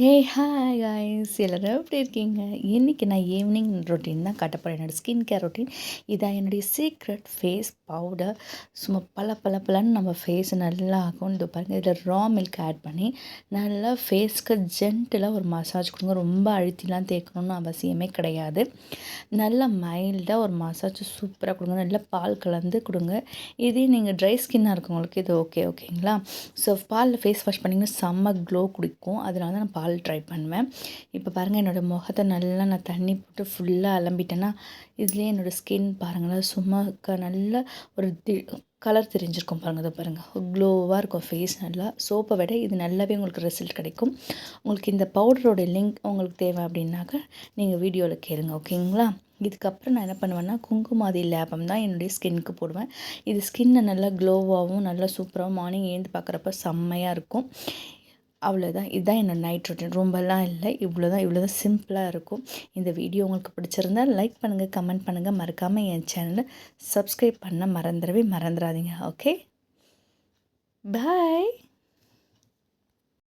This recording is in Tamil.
ஹாய் காய்ஸ் எல்லாரும் எப்படி இருக்கீங்க? இன்றைக்கி நான் ஈவினிங் ரொட்டீன் தான் காட்ட போகிறேன். என்னோடய ஸ்கின் கேர் ரொட்டீன் இதான். என்னுடைய சீக்ரெட் ஃபேஸ் பவுடர் சும்மா பளபளன்னு நம்ம ஃபேஸ் நல்லா ஆகும். இது பாருங்கள், இதில் ரா மில்க் ஆட் பண்ணி நல்லா ஃபேஸ்க்கு ஜென்டிலாக ஒரு மசாஜ் கொடுங்க. ரொம்ப அழுத்திலாம் தேய்க்கணும்னு அவசியமே கிடையாது. நல்லா மைல்டாக ஒரு மசாஜ் சூப்பராக கொடுங்க. நல்லா பால் கலந்து கொடுங்க. இதே நீங்கள் ட்ரை ஸ்கின்னாக இருக்கவங்களுக்கு இது ஓகேங்களா? ஸோ பாலில் ஃபேஸ் வாஷ் பண்ணிங்கன்னா செம்ம க்ளோ குடிக்கும். அதனால தான் நான் பால் ட்ரை பண்ணுவேன். இப்போ பாருங்கள், என்னோடய முகத்தை நல்லா நான் தண்ணி போட்டு ஃபுல்லாக அலம்பிட்டேன்னா இதுலேயே என்னோடய ஸ்கின் பாருங்களேன், சும்மா நல்ல ஒரு கலர் தெரிஞ்சிருக்கும் பாருங்கள். அதை பாருங்கள், க்ளோவாக இருக்கும் ஃபேஸ். நல்லா சோப்பை விட இது நல்லாவே உங்களுக்கு ரிசல்ட் கிடைக்கும். உங்களுக்கு இந்த பவுடரோட லிங்க் உங்களுக்கு தேவை அப்படின்னாக்கா நீங்கள் வீடியோவில் கேளுங்க, ஓகேங்களா? இதுக்கப்புறம் நான் என்ன பண்ணுவேன்னா, குங்குமாதி லேபம் தான் என்னுடைய ஸ்கின்னுக்கு போடுவேன். இது ஸ்கின்னை நல்லா க்ளோவாகவும் நல்லா சூப்பராகவும் மார்னிங் எழுந்து பார்க்குறப்ப செம்மையாக இருக்கும். அவ்வளோதான். இதுதான் என்னோடய நைட் ரொட்டீன். ரொம்பலாம் இல்லை, இவ்வளோதான் சிம்பிளாக இருக்கும். இந்த வீடியோ உங்களுக்கு பிடிச்சிருந்தால் லைக் பண்ணுங்கள், கமெண்ட் பண்ணுங்கள். மறக்காமல் என் சேனலை சப்ஸ்கிரைப் பண்ண மறந்துடாதீங்க. ஓகே, பாய்.